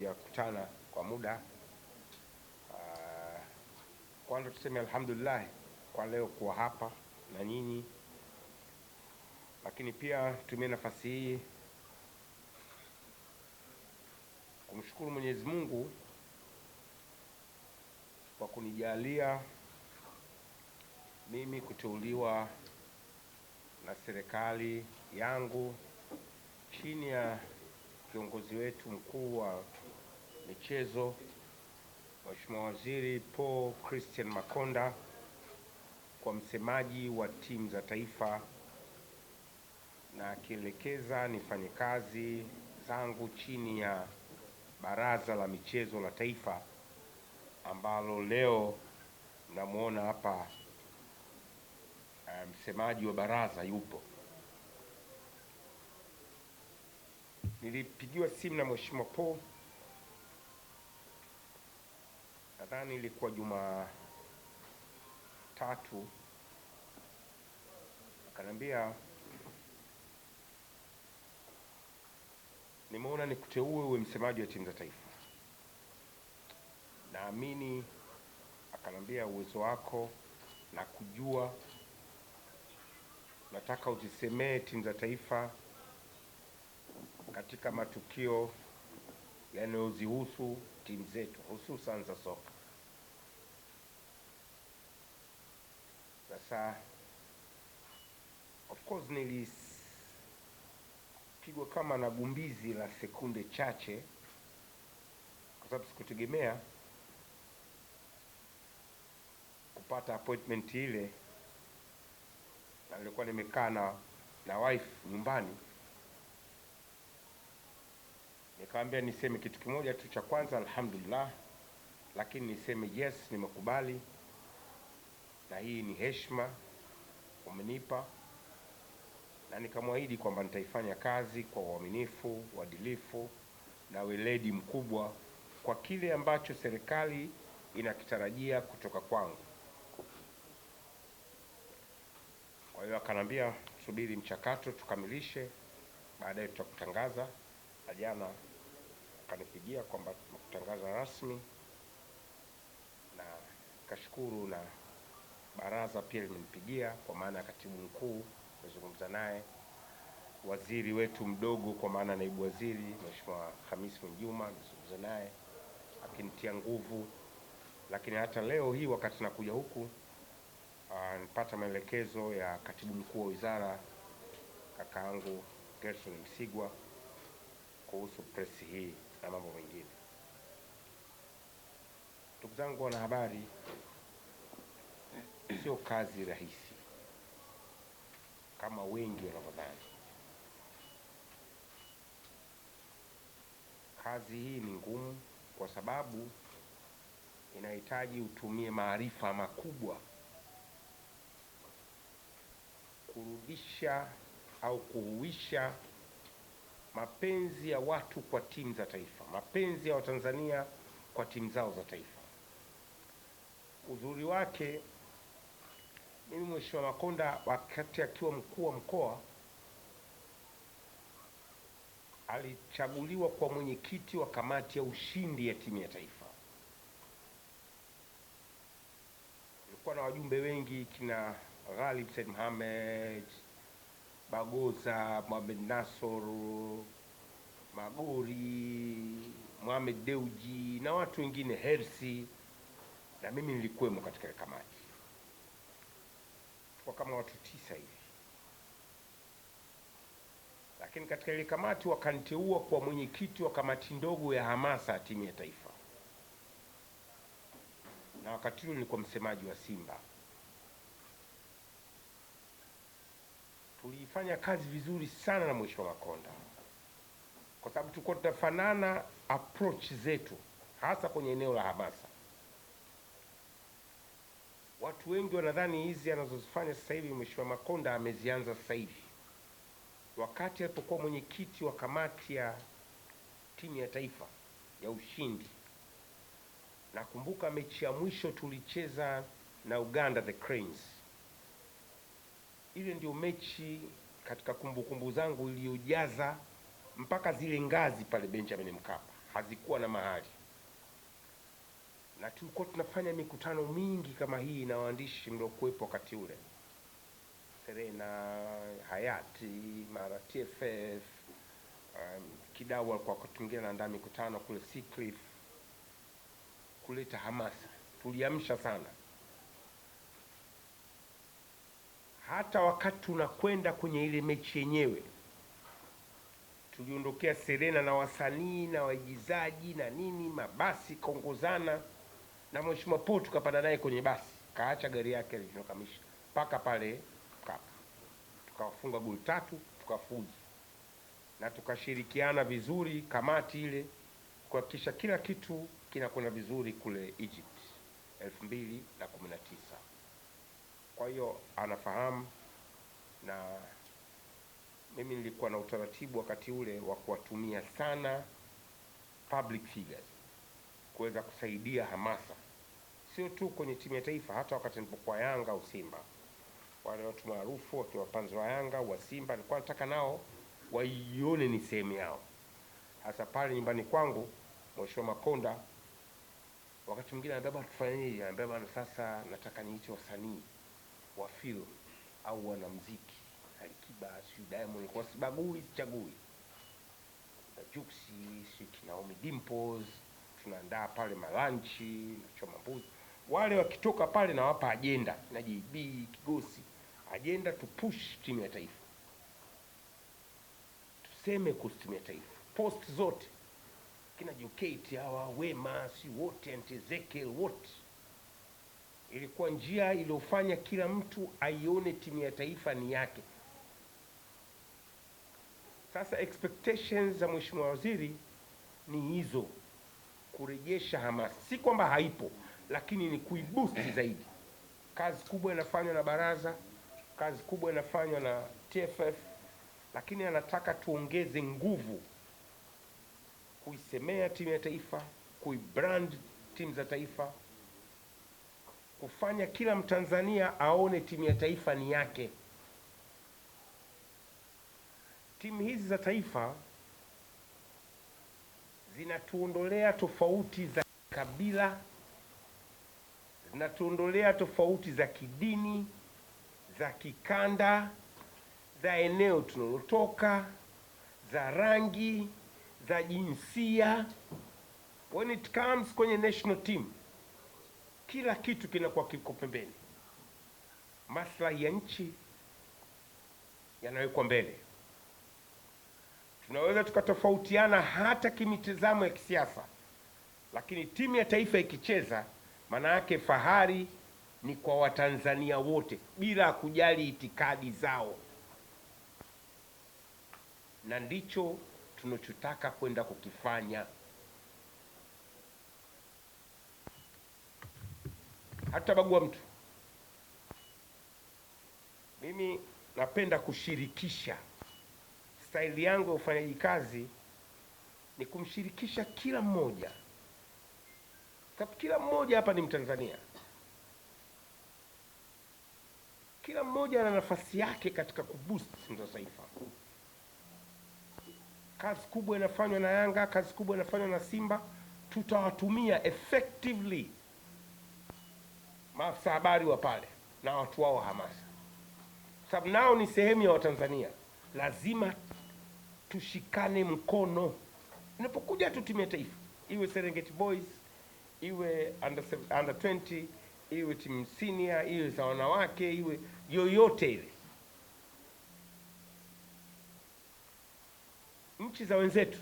ya kukutana kwa muda. Kwanza tuseme alhamdulillah kwa leo kuwa hapa na nyinyi, lakini pia tumie nafasi hii kumshukuru Mwenyezi Mungu kwa kunijalia mimi kuteuliwa na serikali yangu chini ya kiongozi wetu mkuu wa michezo Mheshimiwa Waziri Paul Christian Makonda kwa msemaji wa timu za taifa, na akielekeza nifanye kazi zangu chini ya Baraza la Michezo la Taifa ambalo leo mnamuona hapa msemaji wa baraza yupo. Nilipigiwa simu na Mheshimiwa Paul, nadhani ilikuwa Jumatatu, akaniambia nimeona nikuteue uwe msemaji wa timu za taifa. Naamini, akaniambia, uwezo wako na kujua, nataka uzisemee timu za taifa katika matukio yanayozihusu timu zetu hususan za soka. Sasa of course nilipigwa kama na gumbizi la sekunde chache, kwa sababu sikutegemea kupata appointment ile, na nilikuwa nimekaa na wife nyumbani. Nikamwambia niseme kitu kimoja tu cha kwanza, alhamdulillah, lakini niseme yes, nimekubali, na hii ni heshima umenipa, na nikamwahidi kwamba nitaifanya kazi kwa uaminifu, uadilifu na weledi mkubwa kwa kile ambacho serikali inakitarajia kutoka kwangu. Kwa hiyo akanambia subiri mchakato tukamilishe, baadaye tutakutangaza. Na jana akanipigia kwamba tumekutangaza rasmi, na kashukuru, na baraza pia limenipigia kwa maana ya katibu mkuu, nimezungumza naye, waziri wetu mdogo kwa maana naibu waziri Mheshimiwa Khamis Mwinjuma, nimezungumza naye akinitia nguvu. Lakini hata leo hii wakati nakuja huku nipata maelekezo ya katibu mkuu wa wizara kakaangu Gerson Msigwa kuhusu presi hii na mambo mengine. Ndugu zangu wanahabari, sio kazi rahisi kama wengi wanavyodhani. Kazi hii ni ngumu kwa sababu inahitaji utumie maarifa makubwa kurudisha au kuhuisha mapenzi ya watu kwa timu za taifa, mapenzi ya Watanzania kwa timu zao za taifa. Uzuri wake, mimi Mheshimiwa Makonda wakati akiwa mkuu wa mkoa alichaguliwa kwa mwenyekiti wa kamati ya ushindi ya timu ya taifa. Kulikuwa na wajumbe wengi, kina Ghalib Said Mohamed, Bagoza, Mohamed Nasor, Magori, Mohamed Deuji na watu wengine, Hersi, na mimi nilikuwemo katika kamati. Kwa kama watu 9 hivi. Lakini katika ile kamati wakaniteua kwa mwenyekiti wa kamati ndogo ya hamasa ya timu ya taifa, na wakati huo nilikuwa msemaji wa Simba. Tulifanya kazi vizuri sana na Mheshimiwa Makonda kwa sababu tulikuwa tunafanana approach zetu, hasa kwenye eneo la hamasa. Watu wengi wanadhani hizi anazozifanya sasa hivi Mheshimiwa Makonda amezianza sasa hivi. Wakati alipokuwa mwenyekiti wa kamati ya timu ya taifa ya ushindi, nakumbuka mechi ya mwisho tulicheza na Uganda the Cranes. Ile ndio mechi katika kumbukumbu zangu iliyojaza mpaka zile ngazi pale Benjamin Mkapa. hazikuwa na mahali, na tulikuwa tunafanya mikutano mingi kama hii na waandishi mliokuwepo wakati ule, Serena, Hayati, mara TFF, Kidau alikuwa wakati mwingine anaandaa mikutano kule Seacliff, kuleta hamasa. Tuliamsha sana. Hata wakati tunakwenda kwenye ile mechi yenyewe, tuliondokea Serena na wasanii na waigizaji na nini, mabasi kaongozana na Mheshimiwa Paul, tukapanda naye kwenye basi, kaacha gari yake alinokamisha mpaka pale Mkapa, tukafunga goli 3 tukafuzu, na tukashirikiana vizuri kamati ile kuhakikisha kila kitu kinakwenda vizuri kule Egypt 2019. Kwa hiyo anafahamu, na mimi nilikuwa na utaratibu wakati ule wa kuwatumia sana public figures kuweza kusaidia hamasa, sio tu kwenye timu ya taifa, hata wakati nilipokuwa Yanga au Simba. Wale watu maarufu wakiwa wapanzi wa Yanga wa Simba, nilikuwa nataka nao waione ni sehemu yao. Hasa pale nyumbani kwangu, Mheshimiwa Makonda wakati mwingine anabeba tufanyeje, anabeba sasa nataka niite wasanii wa film au wanamuziki, Alikiba, si Diamond, kwa sibagui sichagui, na Juksi, si Naomi Dimples, tunaandaa pale malanchi na choma mbuzi. Wale wakitoka pale na wapa agenda na JB Kigosi, agenda to push timu ya taifa, tuseme kuhusu timu ya taifa, post zote kina Jokate hawa Wema si wote, Aunt Ezekiel wote. Ilikuwa njia iliyofanya kila mtu aione timu ya taifa ni yake. Sasa expectations za Mheshimiwa Waziri ni hizo, kurejesha hamasa, si kwamba haipo, lakini ni kuiboost zaidi. Kazi kubwa inafanywa na baraza, kazi kubwa inafanywa na TFF, lakini anataka tuongeze nguvu kuisemea timu ya taifa, kuibrand timu za taifa, kufanya kila Mtanzania aone timu ya taifa ni yake. Timu hizi za taifa zinatuondolea tofauti za kabila, zinatuondolea tofauti za kidini, za kikanda, za eneo tunalotoka, za rangi, za jinsia. When it comes kwenye national team, kila kitu kinakuwa kiko pembeni, maslahi ya nchi yanawekwa mbele. Tunaweza tukatofautiana hata kimitazamo ya kisiasa, lakini timu ya taifa ikicheza, maana yake fahari ni kwa Watanzania wote bila kujali itikadi zao, na ndicho tunachotaka kwenda kukifanya. Hatabagua mtu. Mimi napenda kushirikisha. Staili yangu ya ufanyaji kazi ni kumshirikisha kila mmoja, sababu kila mmoja hapa ni Mtanzania. Kila mmoja ana nafasi yake katika kuboost timu za taifa. Kazi kubwa inafanywa na Yanga, kazi kubwa inafanywa na Simba, tutawatumia effectively maafisa habari wa pale na watu wao hamasa, sababu nao ni sehemu ya Watanzania. Lazima tushikane mkono inapokuja tu timu ya taifa, iwe Serengeti Boys, iwe under 20, iwe timu senior, iwe za wanawake, iwe yoyote ile. Nchi za wenzetu,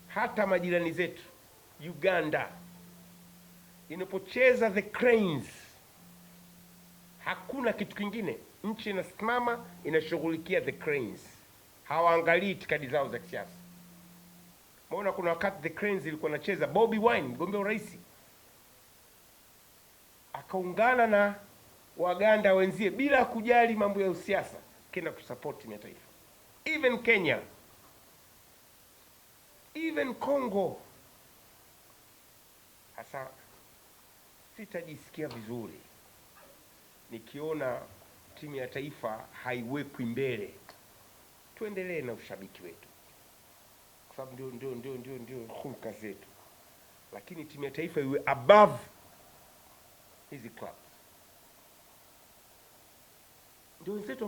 hata majirani zetu, Uganda, inapocheza the Cranes, hakuna kitu kingine. Nchi inasimama inashughulikia the Cranes, hawaangalii itikadi zao za kisiasa. Mbona kuna wakati the Cranes ilikuwa nacheza, Bobby Wine mgombea urais akaungana na Waganda wenzie bila kujali mambo ya usiasa, kenda kusupport timu ya taifa. Even Kenya, even Congo. Hasa sitajisikia vizuri nikiona timu ya taifa haiwekwi mbele. Tuendelee na ushabiki wetu, sababu ndio hulka zetu, lakini timu ya taifa iwe above hizi clubs. Ndio wenzetu